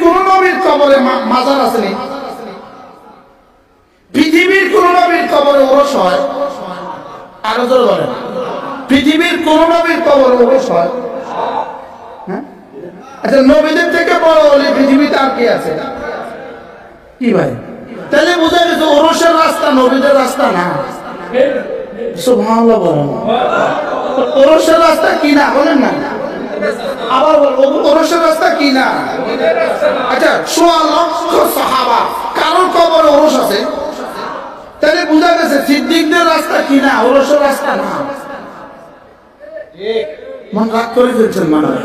কোন নবীর কবরে মাজার আসেনি? পৃথিবীর কোন নবীর কবরে ওরস হয়? আরো জোরে বলেন, পৃথিবীর কোন নবীর কবরে ওরস হয়? হ্যাঁ, আচ্ছা, নবীদের থেকে বড় হলে পৃথিবীতে আর কি আছে? কি ভাই, তাহলে বোঝা গেছে ওরসের রাস্তা নবীদের রাস্তা না। সুবহানাল্লাহ বলেন। ওরসের রাস্তা কি না বলেন না, আবার ওরসের রাস্তা কি না? আচ্ছা, ১৬ লক্ষ সাহাবা কারোর কবরে ওরস আছে, তাহলে বোঝা গেছে সিদ্দিকদের রাস্তা কি না, ওরসের রাস্তা না। মন রাগ করে ফেলছেন মানুষ।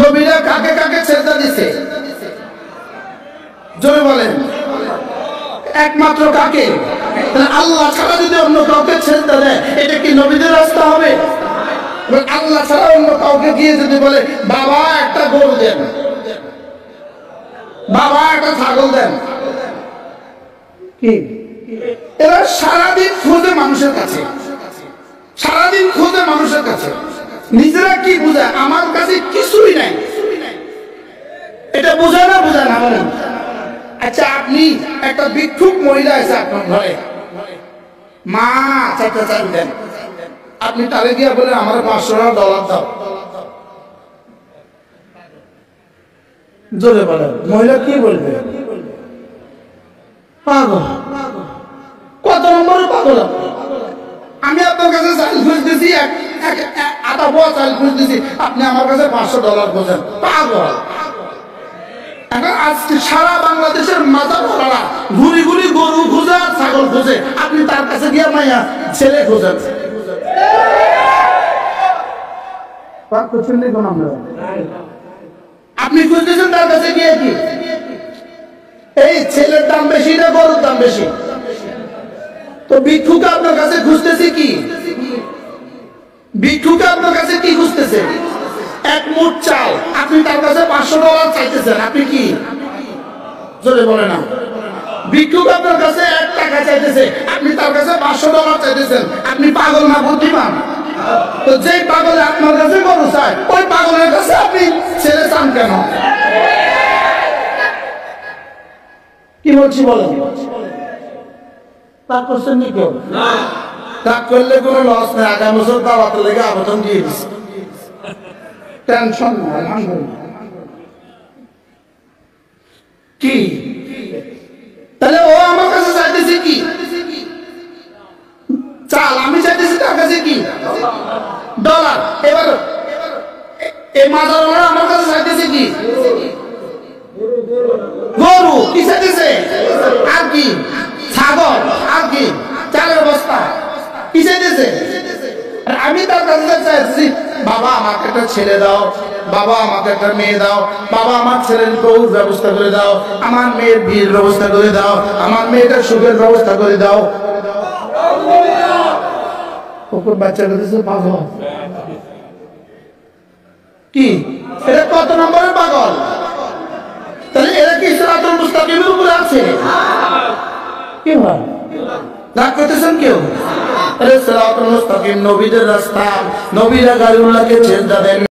নবীরা কাকে কাকে সেজদা দিছে? জোরে বলেন, একমাত্র কাকে? আল্লাহ ছাড়া যদি অন্য কাউকে সেজদা দেয়, এটা কি নবীদের রাস্তা হবে? আল্লাহ ছাড়া অন্য কাউকে গিয়ে যদি বলে বাবা একটা গরু দেন, বাবা একটা ছাগল দেন, কি এরা সারাদিন খোঁজে মানুষের কাছে, সারাদিন খোঁজে মানুষের কাছে, নিজেরা কি বুঝায় আমার কাছে কিছুই নাই, এটা বোঝায় না? বোঝায় না বলেন? আচ্ছা, আপনি একটা ভিক্ষুক মহিলা আছে আপনার ঘরে, মা চারটা চাল দেন, আপনি তারে গিয়ে বলেন আমার $500 দাও, জোরে বলেন, মহিলা কি বলবে? পাগল। কত নম্বরে পাগল? আমি আপনার কাছে চাল খুঁজতেছি, আধা পোয়া চাল খুঁজতেছি, আপনি আমার কাছে $500 খোঁজেন, পাগল। এখন আজকে সারা বাংলাদেশের মাথা ধরা ঘুরি ঘুরি গরু খুঁজে আর ছাগল খুঁজে, আপনি তার কাছে গিয়ে মাইয়া ছেলে খোঁজেন। আপনি খুঁজতেছেন তার কাছে গিয়ে কি? এই ছেলের দাম বেশি না গরুর দাম বেশি? তো ভিক্ষুকে আপনার কাছে খুঁজতেছে কি? ভিক্ষুকে আপনার কাছে কি খুঁজতেছে? এক মুঠ চাল, আপনি তার কাছে $500 চাইতেছেন, আপনি কি? জোরে বলে না। ভিক্ষুক আপনার কাছে 1 টাকা চাইতেছে, আপনি তার কাছে $500 চাইতেছেন, আপনি পাগল না বুদ্ধিমান? তো যেই পাগল আপনার কাছে গরু চায়, ওই পাগলের কাছে আপনি ছেলে চান কেন? কি বলছি বলেন? তা করছেন নি কেউ? তা করলে কোনো লস নেই, আগামী বছর দাওয়াতের লেগে আবেদন দিয়ে দিচ্ছে, টেনশন নাই। কি তাহলে ও আমার কাছে চাইতেছে কি? চাল। আমি চাইতেছি তার কাছে কি? $। এবার এই মাজারওয়ালা আমার কাছে চাইতেছে কি? গরু। কি চাইতেছে? আর কি? ছাগল। আর কি? চালের বস্তা। কি চাইতেছে? আমি তার কাছে চাইতেছি বাবা আমাকে একটা ছেলে দাও, বাবা আমাকে একটা মেয়ে দাও, বাবা আমার ছেলের বউর ব্যবস্থা করে দাও, আমার মেয়ের বিয়ের ব্যবস্থা করে দাও, আমার মেয়েটার সুখের ব্যবস্থা করে দাও। ওপর বাচ্চা কাছে পাগল। কি এটা কত নম্বরের পাগল? তাহলে এরা কি সিরাতুল মুস্তাকিমের উপরে আছে? কি হয় রাগ করতেছেন কেউ? সিরাতুল মুস্তাকিম নবীদের রাস্তা, নবীরা গায়রুল্লাহকে সেজদা দেন।